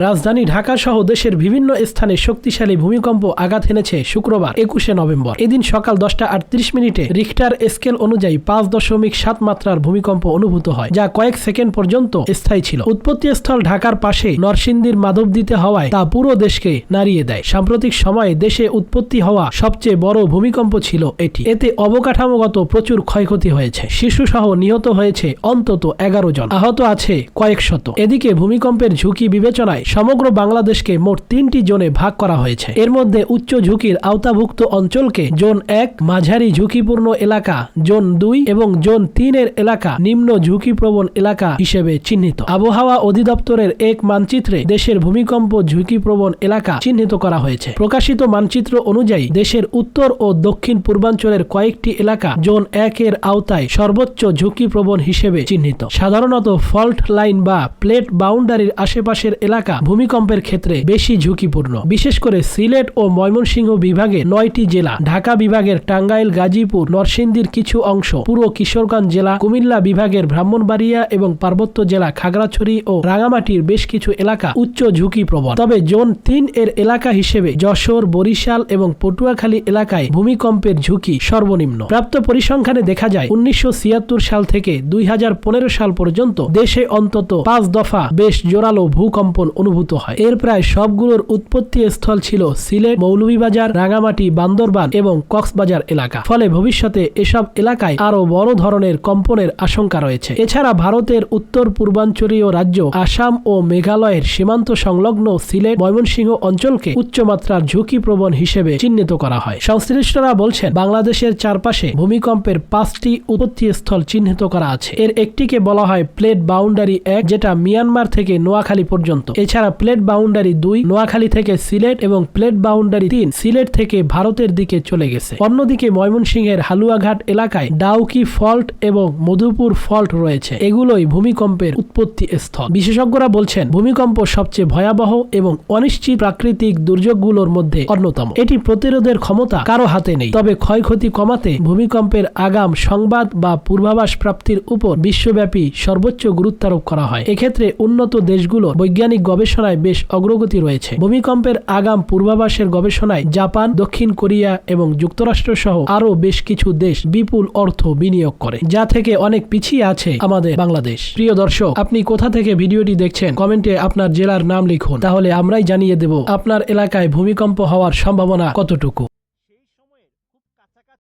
রাজধানী ঢাকা সহ দেশের বিভিন্ন স্থানে শক্তিশালী ভূমিকম্প আঘাত এনেছে শুক্রবার ২১শে নভেম্বর। এদিন সকাল 10টা ৩৮ রিখটার স্কেল অনুযায়ী ৫.৭ মাত্রার ভূমিকম্প অনুভূত হয়, যা কয়েক সেকেন্ড পর্যন্ত স্থায়ী ছিল। উৎপত্তিস্থল ঢাকার পাশে নরসিংদীর মাধবদীতে হওয়ায় তা পুরো দেশকে নাড়িয়ে দেয়। সাম্প্রতিক সময়ে দেশে উৎপত্তি হওয়া সবচেয়ে বড় ভূমিকম্প ছিল এটি। এতে অবকাঠামোগত প্রচুর ক্ষয়ক্ষতি হয়েছে। শিশুসহ নিহত হয়েছে অন্তত ১১ জন, আহত আছে কয়েক শত। এদিকে ভূমিকম্পের ঝুঁকি বিবেচনায় সমগ্র বাংলাদেশকে মোট ৩টি জোনে ভাগ করা হয়েছে। এর মধ্যে উচ্চ ঝুঁকির আওতাভুক্ত অঞ্চলকে জোন ১, মাঝারি ঝুঁকিপূর্ণ এলাকা জোন ২ এবং জোন ৩ এর এলাকা নিম্ন ঝুঁকিপ্রবণ এলাকা হিসেবে চিহ্নিত। আবহাওয়া অধিদপ্তরের এক মানচিত্রে দেশের ভূমিকম্প ঝুঁকিপ্রবণ এলাকা চিহ্নিত করা হয়েছে। প্রকাশিত মানচিত্র অনুযায়ী দেশের উত্তর ও দক্ষিণ পূর্বাঞ্চলের কয়েকটি এলাকা জোন ১ এর আওতায় সর্বোচ্চ ঝুঁকিপ্রবণ হিসেবে চিহ্নিত। সাধারণত ফল্ট লাইন বা প্লেট বাউন্ডারির আশেপাশের এলাকা ভূমিকম্পের ক্ষেত্রে বেশি ঝুঁকিপূর্ণ। বিশেষ করে সিলেট ও ময়মনসিংহ বিভাগের ৯টি জেলা, ঢাকা বিভাগের টাঙ্গাইল, গাজীপুর, নরসিংদীর কিছু অংশ, পুরো কিশোরগঞ্জ জেলা, কুমিল্লা বিভাগের ব্রাহ্মণবাড়িয়া এবং পার্বত্য জেলা খাগড়াছড়ি ও রাঙামাটির বেশ কিছু এলাকা উচ্চ ঝুঁকিপ্রবণ। তবে জোন ৩ এর এলাকা হিসেবে যশোর, বরিশাল এবং পটুয়াখালী এলাকায় ভূমিকম্পের ঝুঁকি সর্বনিম্ন। প্রাপ্ত পরিসংখ্যানে দেখা যায় ১৯৭৬ সাল থেকে ২০১৫ সাল পর্যন্ত দেশে অন্তত ৫ দফা বেশ জোরালো ভূকম্পন অনুভূত হয়। এর প্রায় সবগুলোর উৎপত্তি স্থল ছিল সিলেট, মৌলভীবাজার, রাঙামাটি, বান্দরবান এবং কক্সবাজার এলাকা। ফলে ভবিষ্যতে এসব এলাকায় আরো বড় ধরনের কম্পনের আশঙ্কা রয়েছে। এছাড়া ভারতের উত্তর পূর্বাঞ্চলীয় রাজ্য আসাম ও মেঘালয়ের সীমান্ত সংলগ্ন সিলেট, ময়মনসিংহ অঞ্চলকে উচ্চমাত্রার ঝুঁকিপ্রবণ হিসেবে চিহ্নিত করা হয়। সংশ্লিষ্টরা বলছেন, বাংলাদেশের চারপাশে ভূমিকম্পের ৫টি উৎপত্তি স্থল চিহ্নিত করা আছে। এর একটিকে বলা হয় প্লেট বাউন্ডারি ১, যেটা মিয়ানমার থেকে নোয়াখালী পর্যন্ত। এছাড়া প্লেট বাউন্ডারি ২ নোয়াখালী থেকে সিলেট এবং প্লেট বাউন্ডারি ৩ সিলেট থেকে ভারতের দিকে চলে গেছে। অন্যদিকে ময়মনসিংহের হালুয়াঘাট এলাকায় ডাউকি ফল্ট এবং মধুপুর ফল্ট রয়েছে। এগুলোই ভূমিকম্পের উৎপত্তি স্থল। বিশেষজ্ঞরা বলছেন, ভূমিকম্প সবচেয়ে ভয়াবহ এবং অনিশ্চিত প্রাকৃতিক দুর্যোগগুলোর মধ্যে অন্যতম। এটি প্রতিরোধের ক্ষমতা কারো হাতে নেই। তবে ক্ষয়ক্ষতি কমাতে ভূমিকম্পের আগাম সংবাদ বা পূর্বাভাস প্রাপ্তির উপর বিশ্বব্যাপী সর্বোচ্চ গুরুত্ব আরোপ করা হয়। এক্ষেত্রে উন্নত দেশগুলো বৈজ্ঞানিক গবেষণায় বেশ অগ্রগতি রয়েছে। ভূমিকম্পের আগাম পূর্বাভাসের গবেষণায় জাপান, দক্ষিণ কোরিয়া এবং যুক্তরাষ্ট্র সহ আরো বেশ কিছু দেশ বিপুল অর্থ বিনিয়োগ করে, যা থেকে অনেক পিছিয়ে আছে আমাদের বাংলাদেশ। প্রিয় দর্শক, আপনি কোথা থেকে ভিডিওটি দেখছেন কমেন্টে আপনার জেলার নাম লিখুন, তাহলে আমরাই জানিয়ে দেব আপনার এলাকায় ভূমিকম্প হওয়ার সম্ভাবনা কতটুকু।